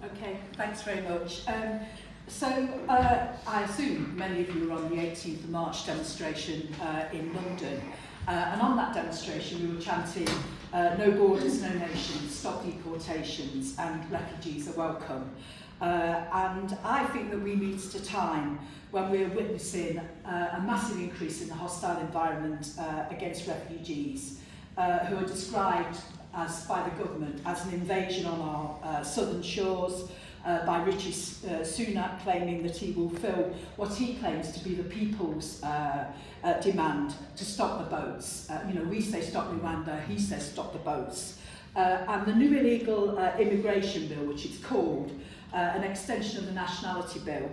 Okay, thanks very much. I assume many of you were on the 18th of March demonstration in London. And on that demonstration we were chanting, no borders, no nations, stop deportations, and refugees are welcome. And I think that we reached a time when we are witnessing a massive increase in the hostile environment against refugees, who are described as by the government as an invasion on our southern shores, by Rishi Sunak claiming that he will fill what he claims to be the people's demand to stop the boats. We say stop Rwanda, he says stop the boats. And the new illegal immigration bill, which it's called, an extension of the nationality bill,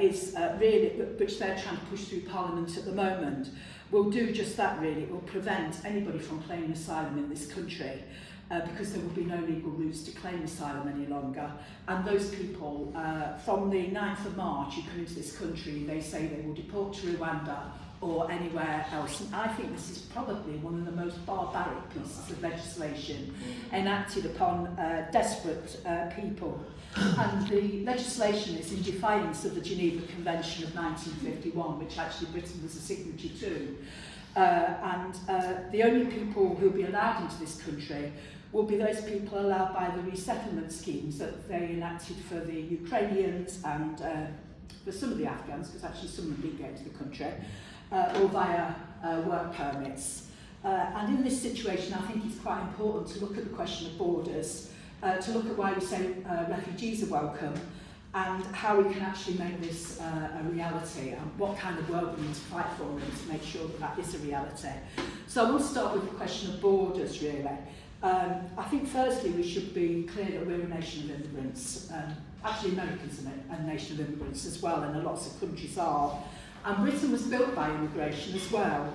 is really, which they're trying to push through Parliament at the moment, will do just that really. It will prevent anybody from claiming asylum in this country, because there will be no legal routes to claim asylum any longer. And those people, from the 9th of March, who come into this country, they say they will deport to Rwanda or anywhere else. And I think this is probably one of the most barbaric pieces of legislation enacted upon desperate people. And the legislation is in defiance of the Geneva Convention of 1951, which actually Britain was a signatory to. The only people who will be allowed into this country will be those people allowed by the resettlement schemes that they enacted for the Ukrainians and for some of the Afghans, because actually some of them did get into the country, or via work permits. And in this situation, I think it's quite important to look at the question of borders, to look at why we say refugees are welcome, and how we can actually make this a reality, and what kind of world we need to fight for to make sure that that is a reality. So I want to start with the question of borders, really. I think firstly we should be clear that we're a nation of immigrants. Actually America's a nation of immigrants as well, and lots of countries are. And Britain was built by immigration as well.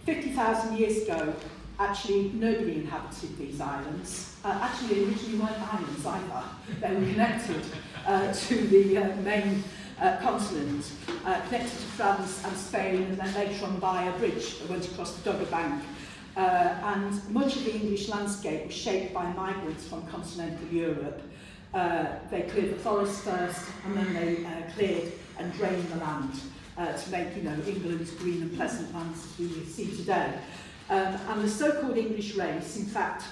50,000 years ago, actually nobody inhabited these islands. Actually they originally weren't islands either. They were connected to the main continent, connected to France and Spain, and then later on by a bridge that went across the Dogger Bank. And much of the English landscape was shaped by migrants from continental Europe. They cleared the forests first, and then they cleared and drained the land to make, England's green and pleasant lands as we see today. And the so-called English race, in fact,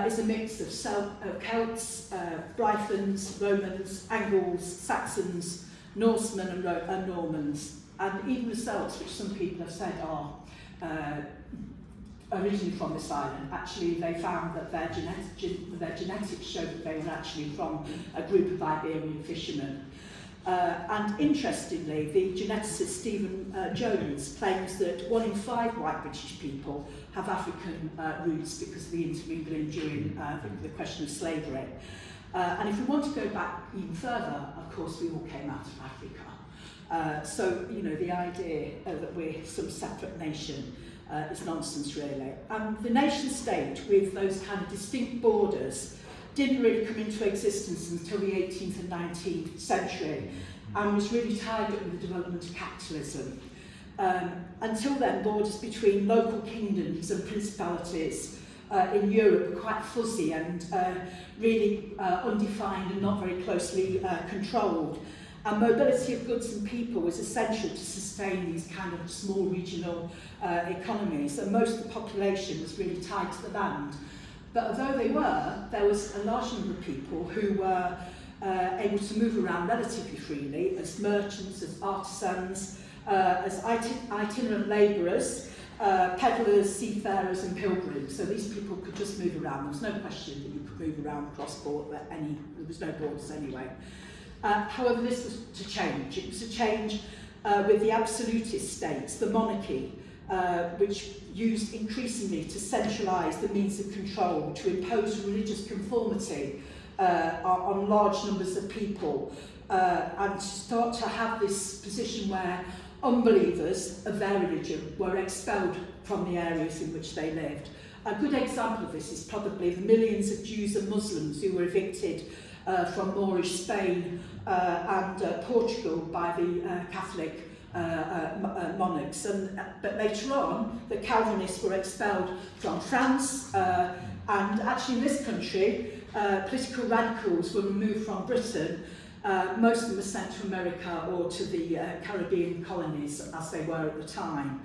is a mix of Celts, Brythons, Romans, Angles, Saxons, Norsemen and Normans. And even the Celts, which some people have said are originally from this island, actually they found that their genetics showed that they were actually from a group of Iberian fishermen. And interestingly, the geneticist Stephen Jones claims that 1 in 5 white British people have African roots because of the intermingling during the question of slavery. And if we want to go back even further, of course we all came out of Africa. So, the idea that we're some separate nation is nonsense really. And the nation state with those kind of distinct borders didn't really come into existence until the 18th and 19th century, and was really tied up with the development of capitalism. Until then, borders between local kingdoms and principalities in Europe were quite fuzzy and really undefined and not very closely controlled. And mobility of goods and people was essential to sustain these kind of small regional economies, and most of the population was really tied to the land. But although there was a large number of people who were able to move around relatively freely as merchants, as artisans, as itinerant labourers, peddlers, seafarers and pilgrims. So these people could just move around. There was no question that you could move around cross-border, there was no borders anyway. However, this was to change. It was to change with the absolutist states, the monarchy, which used increasingly to centralise the means of control, to impose religious conformity on large numbers of people, and to start to have this position where unbelievers of their religion were expelled from the areas in which they lived. A good example of this is probably the millions of Jews and Muslims who were evicted from Moorish Spain and Portugal by the Catholic monarchs. But later on, the Calvinists were expelled from France, and actually in this country, political radicals were removed from Britain, most of them were sent to America or to the Caribbean colonies as they were at the time.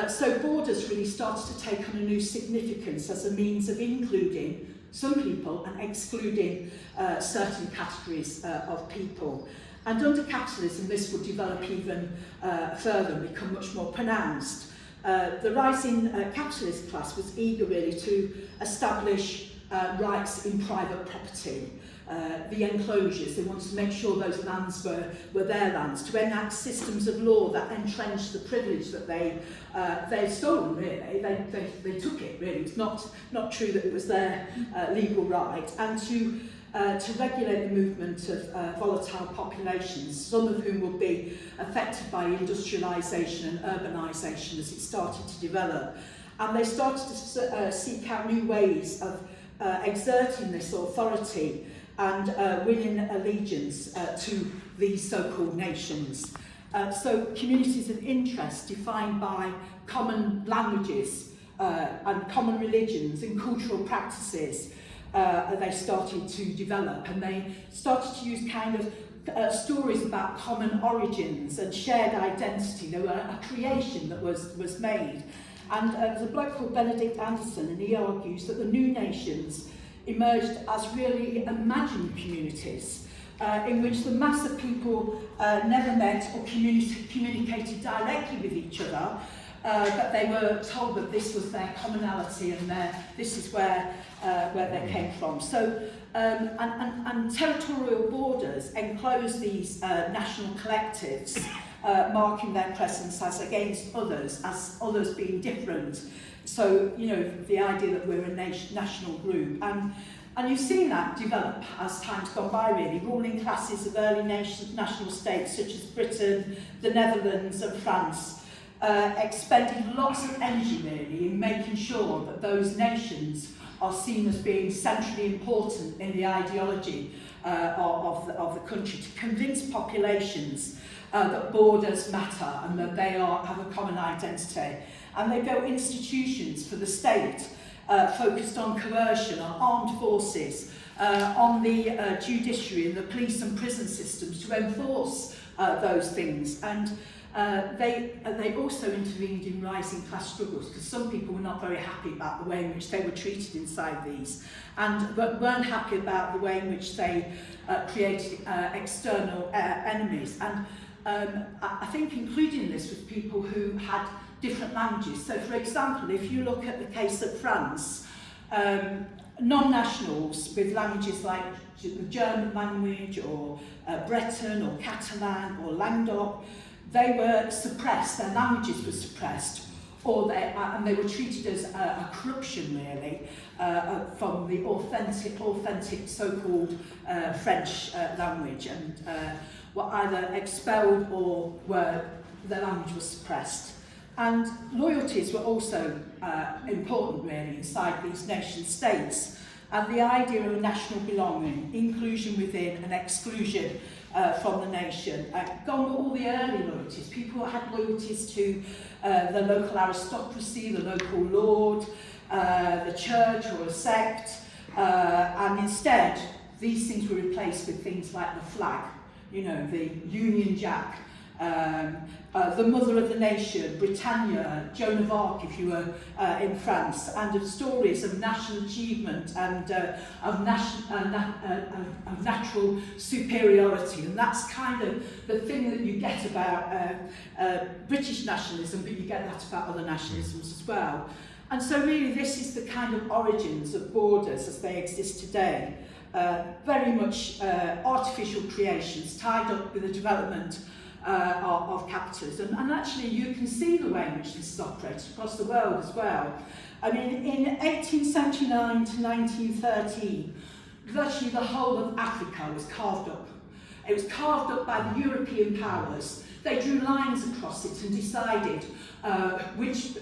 So borders really started to take on a new significance as a means of including some people and excluding certain categories of people. And under capitalism, this would develop even further and become much more pronounced. The rising capitalist class was eager really to establish rights in private property, the enclosures. They wanted to make sure those lands were their lands, to enact systems of law that entrenched the privilege that they'd stolen, really. They took it, really. It's not true that it was their legal right. And to regulate the movement of volatile populations, some of whom will be affected by industrialisation and urbanisation as it started to develop. And they started to seek out new ways of exerting this authority and winning allegiance to these so-called nations. So communities of interest defined by common languages and common religions and cultural practices they started to develop, and they started to use kind of stories about common origins and shared identity. There were a creation that was made. And there's a bloke called Benedict Anderson, and he argues that the new nations emerged as really imagined communities in which the mass of people never met or communicated directly with each other, but they were told that this was their commonality and this is where they came from. So, and territorial borders enclose these national collectives, marking their presence as against others, as others being different. So, you know, the idea that we're a national group. And you've seen that develop as time's gone by, really. Ruling classes of early national states such as Britain, the Netherlands and France expended lots of energy, really, in making sure that those nations are seen as being centrally important in the ideology of the country, to convince populations that borders matter and that they have a common identity. And they built institutions for the state focused on coercion, on armed forces, on the judiciary and the police and prison systems to enforce those things. And they also intervened in rising class struggles, because some people were not very happy about the way in which they were treated inside these, and weren't happy about the way in which they created external enemies. And I think including in this was people who had different languages. So, for example, if you look at the case of France, non-nationals with languages like the German language or Breton or Catalan or Languedoc, they were suppressed, their languages were suppressed, and they were treated as a corruption, really, from the authentic so-called French language, and were either expelled or their language was suppressed. And loyalties were also important, really, inside these nation states. And the idea of national belonging, inclusion within and exclusion from the nation. Gone were all the early loyalties. People had loyalties to the local aristocracy, the local lord, the church or a sect. And instead, these things were replaced with things like the flag, you know, the Union Jack, the mother of the nation, Britannia, Joan of Arc if you were in France, and of stories of national achievement and of natural superiority. And that's kind of the thing that you get about British nationalism, but you get that about other nationalisms as well. And so really this is the kind of origins of borders as they exist today. Very much artificial creations tied up with the development of capitalism, and actually you can see the way in which this is operated across the world as well. I mean, in 1879 to 1913, virtually the whole of Africa was carved up. It was carved up by the European powers. They drew lines across it and decided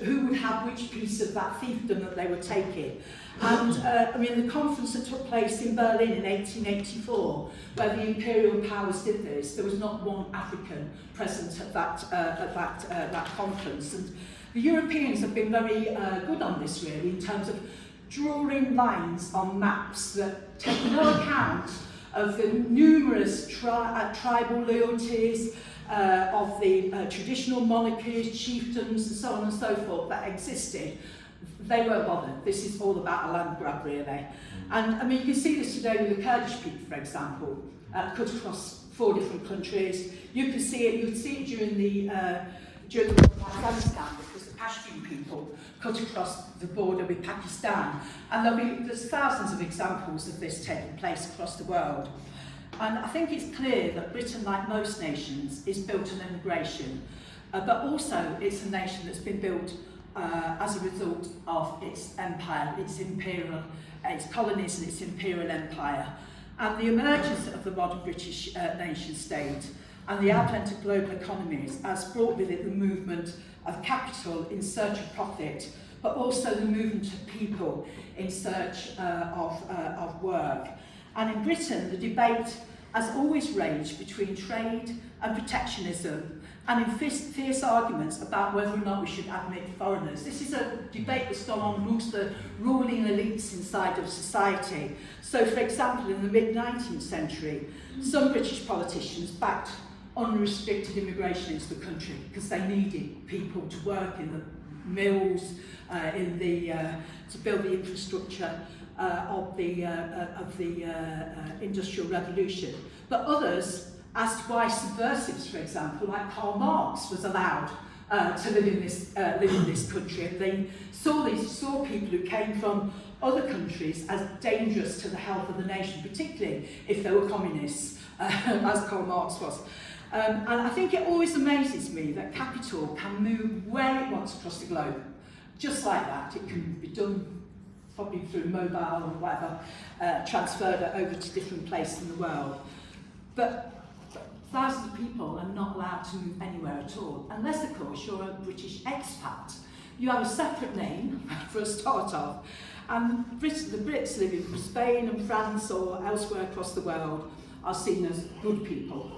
who would have which piece of that fiefdom that they were taking. And I mean, the conference that took place in Berlin in 1884, where the imperial powers did this, there was not one African present at that conference. And the Europeans have been very good on this, really, in terms of drawing lines on maps that take no account of the numerous tribal loyalties, of the traditional monarchies, chiefdoms, and so on and so forth that existed. They weren't bothered. This is all about a land grab, really. And I mean, you can see this today with the Kurdish people, for example, cut across 4 different countries. You can see it. You would see it during the war in Afghanistan, because the Pashtun people cut across the border with Pakistan. And there's thousands of examples of this taking place across the world. And I think it's clear that Britain, like most nations, is built on immigration, but also it's a nation that's been built as a result of its empire, its colonies and its imperial empire. And the emergence of the modern British nation state and the advent of global economies has brought with it the movement of capital in search of profit, but also the movement of people in search of work. And in Britain, the debate has always raged between trade and protectionism, and in fierce arguments about whether or not we should admit foreigners. This is a debate that's gone on amongst the ruling elites inside of society. So, for example, in the mid-19th century, some British politicians backed unrestricted immigration into the country because they needed people to work in the mills, to build the infrastructure of the Industrial Revolution. But others asked why subversives, for example, like Karl Marx, was allowed to live in this country, and they saw people who came from other countries as dangerous to the health of the nation, particularly if they were communists, as Karl Marx was. And I think it always amazes me that capital can move where it wants across the globe. Just like that, it can be done probably through mobile or whatever, transferred over to different places in the world. But thousands of people are not allowed to move anywhere at all, unless, of course, you're a British expat. You have a separate name for a start off, and the Brits living in Spain and France or elsewhere across the world are seen as good people.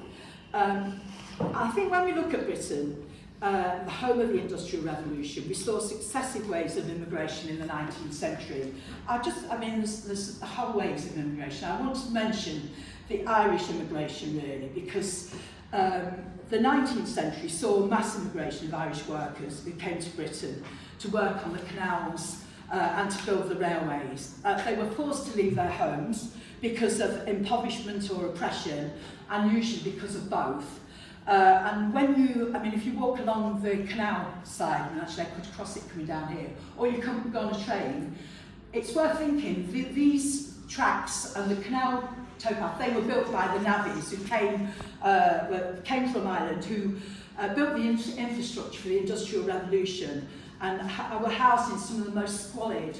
I think when we look at Britain, the home of the Industrial Revolution, we saw successive waves of immigration in the 19th century. There's whole waves of immigration. I want to mention the Irish immigration, really, because the 19th century saw mass immigration of Irish workers who came to Britain to work on the canals and to build the railways. They were forced to leave their homes because of impoverishment or oppression, and usually because of both. And if you walk along the canal side, and actually I could cross it coming down here, or you can go on a train, it's worth thinking these tracks and the canal towpath, they were built by the navvies who came from Ireland, who built the infrastructure for the Industrial Revolution and were housed in some of the most squalid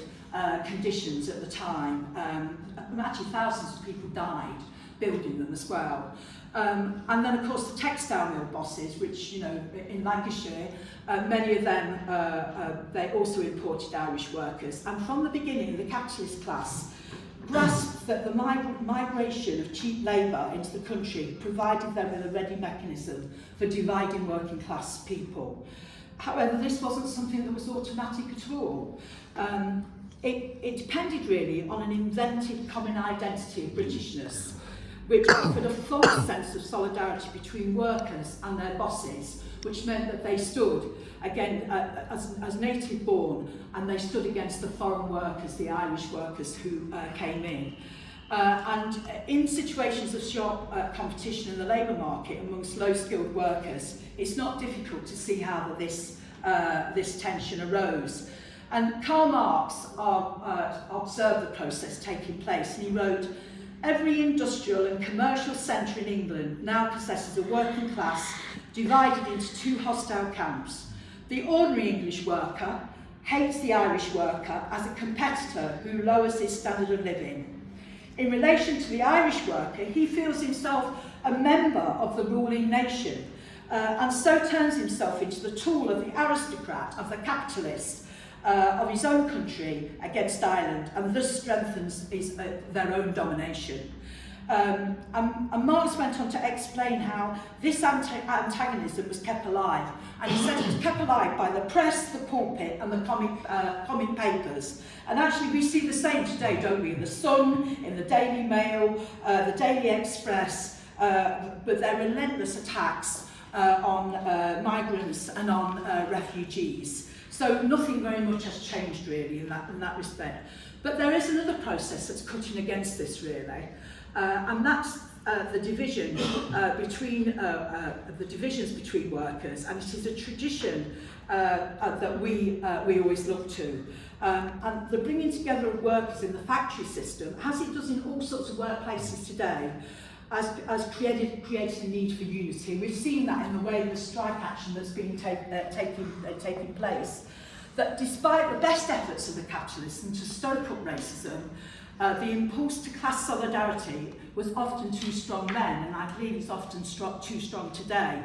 conditions at the time. Actually, thousands of people died building them as well. And then, of course, the textile mill bosses, which, in Lancashire, many of them, they also imported Irish workers. And from the beginning, the capitalist class grasped that the migration of cheap labour into the country provided them with a ready mechanism for dividing working class people. However, this wasn't something that was automatic at all. It depended really on an invented common identity of Britishness, which offered a false sense of solidarity between workers and their bosses, which meant that they stood, again, as native born, and they stood against the foreign workers, the Irish workers who came in. And in situations of sharp competition in the labour market amongst low-skilled workers, it's not difficult to see how this tension arose. And Karl Marx observed the process taking place, and he wrote, "Every industrial and commercial centre in England now possesses a working class divided into two hostile camps. The ordinary English worker hates the Irish worker as a competitor who lowers his standard of living. In relation to the Irish worker, he feels himself a member of the ruling nation, and so turns himself into the tool of the aristocrat, of the capitalist, of his own country against Ireland, and thus strengthens their own domination." And Marx went on to explain how this antagonism was kept alive. And he said it was kept alive by the press, the pulpit, and the comic papers. And actually we see the same today, don't we? In the Sun, in the Daily Mail, the Daily Express, but their relentless attacks on migrants and on refugees. So nothing very much has changed really in that respect. But there is another process that's cutting against this really, and that's the division between the divisions between workers, and it is a tradition that we always look to. And the bringing together of workers in the factory system, as it does in all sorts of workplaces today, has created a need for unity. We've seen that in the way the strike action that's been taking place. That despite the best efforts of the capitalism to stoke up racism, the impulse to class solidarity was often too strong then, and I believe it's often too strong today.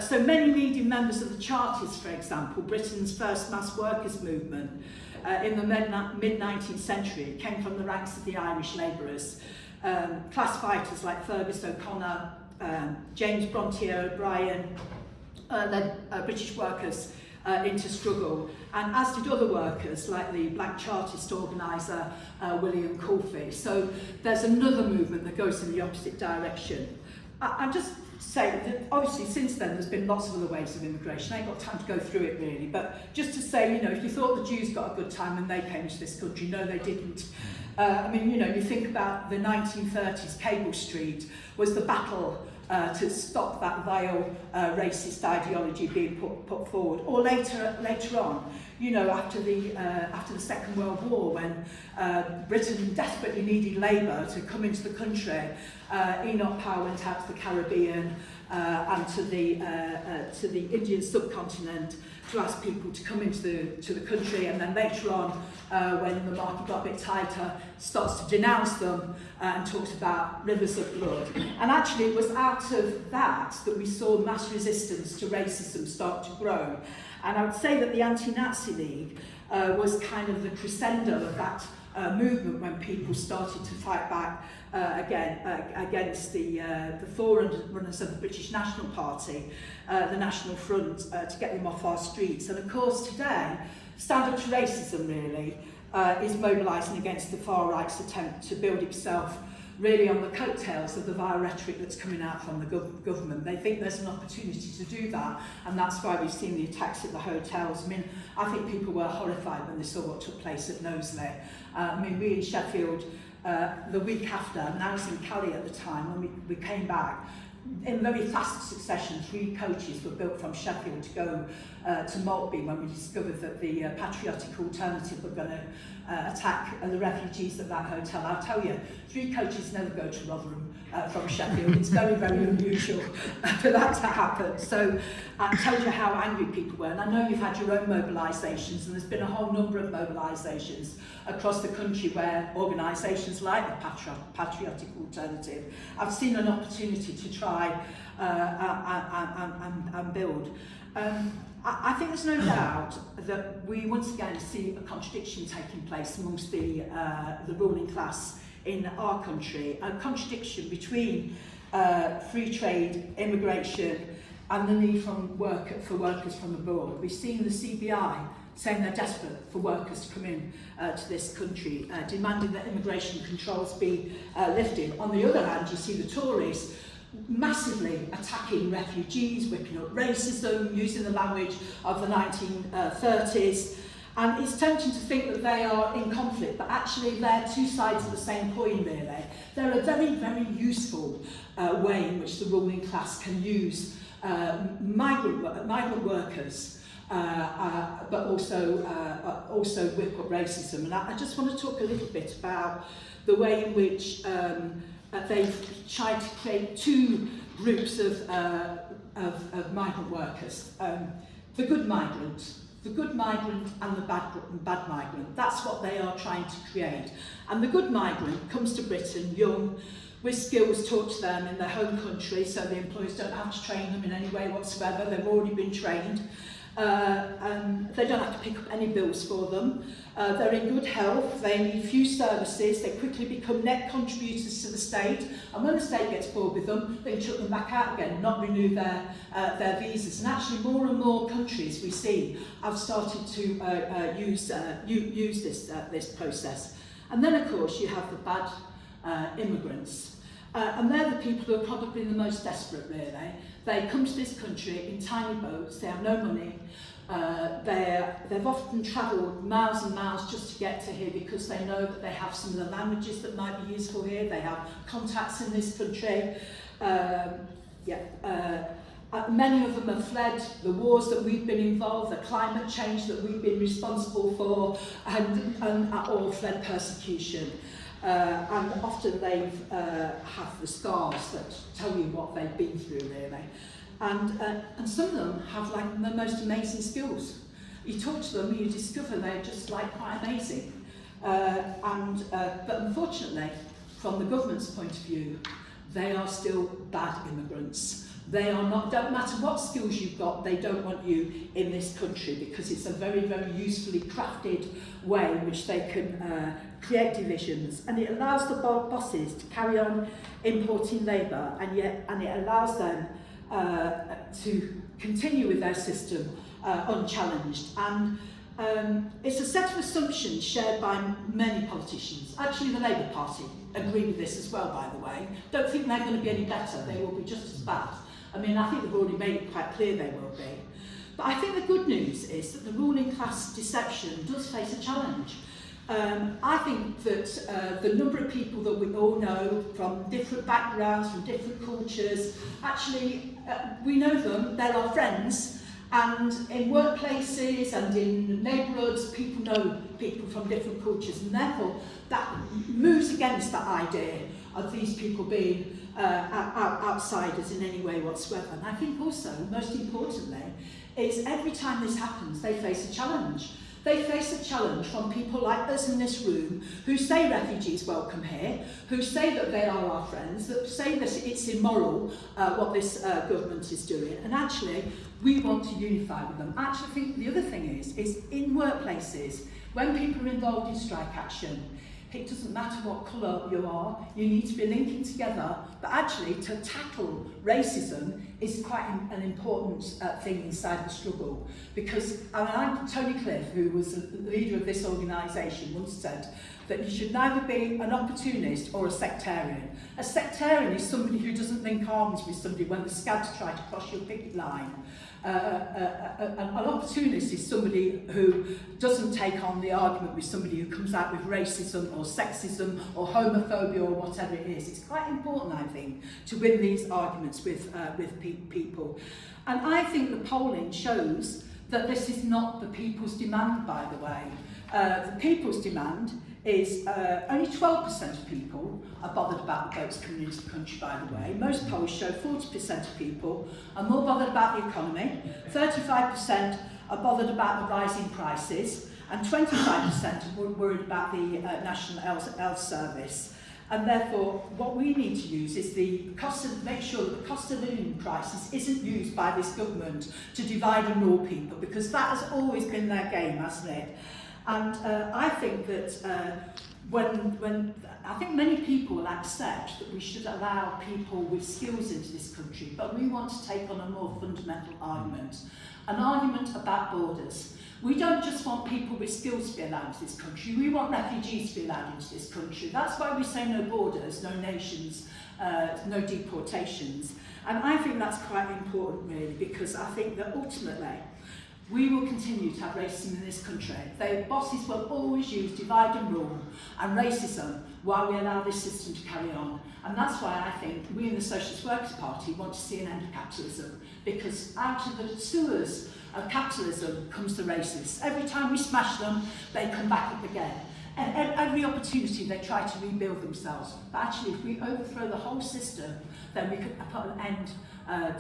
So many leading members of the Chartists, for example, Britain's first mass workers' movement in the mid-19th century, came from the ranks of the Irish labourers. Class fighters like Fergus O'Connor, James Bronte O'Brien led British workers into struggle, and as did other workers like the Black Chartist organiser William Coulfey. So there's another movement that goes in the opposite direction. I'm just saying that obviously since then there's been lots of other waves of immigration. I ain't got time to go through it really, but just to say, you know, if you thought the Jews got a good time when they came to this country, no they didn't. I mean, you know, you think about the 1930s, Cable Street was the battle to stop that vile racist ideology being put forward. Or later on, you know, after the Second World War, when Britain desperately needed labour to come into the country, Enoch Powell went out to the Caribbean and to the Indian subcontinent to ask people to come into the country, and then later on, when the market got a bit tighter, starts to denounce them and talks about rivers of blood. And actually it was out of that we saw mass resistance to racism start to grow. And I would say that the Anti-Nazi League was kind of the crescendo of that movement when people started to fight back against the forerunners of the British National Party, the National Front, to get them off our streets. And of course today, Stand Up to Racism really is mobilising against the far right's attempt to build itself really on the coattails of the vile rhetoric that's coming out from the government. They think there's an opportunity to do that, and that's why we've seen the attacks at the hotels. I mean, I think people were horrified when they saw what took place at Knowsley. I mean, we in Sheffield, the week after, and I was in Cali at the time, when we came back, in very fast succession, 3 coaches were built from Sheffield to go to Maltby when we discovered that the patriotic alternative were going to attack the refugees at that hotel. I'll tell you, 3 coaches never go to Rotherham from Sheffield. It's very, very unusual for that to happen. So it tells you how angry people were. And I know you've had your own mobilisations, and there's been a whole number of mobilisations across the country where organisations like the Patriotic Alternative have seen an opportunity to try and build. I think there's no doubt that we once again see a contradiction taking place amongst the ruling class in our country, a contradiction between free trade, immigration, and the need for workers from abroad. We've seen the CBI saying they're desperate for workers to come in to this country, demanding that immigration controls be lifted. On the other hand, you see the Tories massively attacking refugees, whipping up racism, using the language of the 1930s. And it's tempting to think that they are in conflict, but actually they're 2 sides of the same coin, really. They're a very, very useful way in which the ruling class can use migrant workers, but also whip up racism. And I just want to talk a little bit about the way in which they've tried to create 2 groups of migrant workers. The good migrant and the bad migrant. That's what they are trying to create. And the good migrant comes to Britain young, with skills taught to them in their home country, so the employers don't have to train them in any way whatsoever. They've already been trained. They don't have to pick up any bills for them. They're in good health, they need few services, they quickly become net contributors to the state, and when the state gets bored with them, they can chuck them back out again, not renew their visas. And actually more and more countries we see have started to use this process. And then of course you have the bad immigrants. And they're the people who are probably the most desperate, really. They come to this country in tiny boats, they have no money, they've often travelled miles and miles just to get to here because they know that they have some of the languages that might be useful here, they have contacts in this country. Many of them have fled the wars that we've been involved, the climate change that we've been responsible for, and or fled persecution. And often they have the scars that tell you what they've been through, really. And some of them have like the most amazing skills. You talk to them, you discover they're just like quite amazing. But unfortunately, from the government's point of view, they are still bad immigrants. They are not, don't matter what skills you've got, they don't want you in this country because it's a very, very usefully crafted way in which they can create divisions, and it allows the bosses to carry on importing labour, and it allows them to continue with their system unchallenged. And it's a set of assumptions shared by many politicians. Actually, the Labour Party agree with this as well, by the way. Don't think they're going to be any better, they will be just as bad. I mean, I think they've already made it quite clear they will be. But I think the good news is that the ruling class deception does face a challenge. I think that the number of people that we all know from different backgrounds, from different cultures, actually we know them, they're our friends, and in workplaces and in neighbourhoods people know people from different cultures, and therefore that moves against that idea of these people being outsiders in any way whatsoever. And I think also, most importantly, is every time this happens they face a challenge. They face a challenge from people like us in this room who say refugees welcome here, who say that they are our friends, that say that it's immoral what this government is doing, and actually we want to unify with them. Actually, I think the other thing is in workplaces, when people are involved in strike action, it doesn't matter what colour you are, you need to be linking together, but actually to tackle racism is quite an important thing inside the struggle. Because Tony Cliff, who was the leader of this organisation, once said that you should neither be an opportunist or a sectarian. A sectarian is somebody who doesn't link arms with somebody when the scabs try to cross your picket line. An opportunist is somebody who doesn't take on the argument with somebody who comes out with racism or sexism or homophobia or whatever it is. It's quite important, I think, to win these arguments with people. And I think the polling shows that this is not the people's demand, by the way. The people's demand is only 12% of people are bothered about the boats coming into the country, by the way. Most polls show 40% of people are more bothered about the economy, 35% are bothered about the rising prices, and 25% are worried about the National Health Service. And therefore, what we need to use is make sure that the cost of living crisis isn't used by this government to divide and rule people, because that has always been their game, hasn't it? And I think that I think many people will accept that we should allow people with skills into this country, but we want to take on a more fundamental argument, an argument about borders. We don't just want people with skills to be allowed into this country, we want refugees to be allowed into this country. That's why we say no borders, no nations, no deportations. And I think that's quite important, really, because I think that ultimately we will continue to have racism in this country. The bosses will always use divide and rule and racism while we allow this system to carry on. And that's why I think we in the Socialist Workers' Party want to see an end to capitalism, because out of the sewers of capitalism comes the racists. Every time we smash them, they come back up again. And every opportunity they try to rebuild themselves. But actually, if we overthrow the whole system, then we could put an end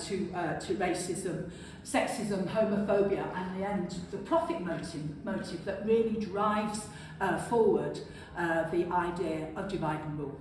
to racism, sexism, homophobia, and the end, the profit motive that really drives forward the idea of divide and rule.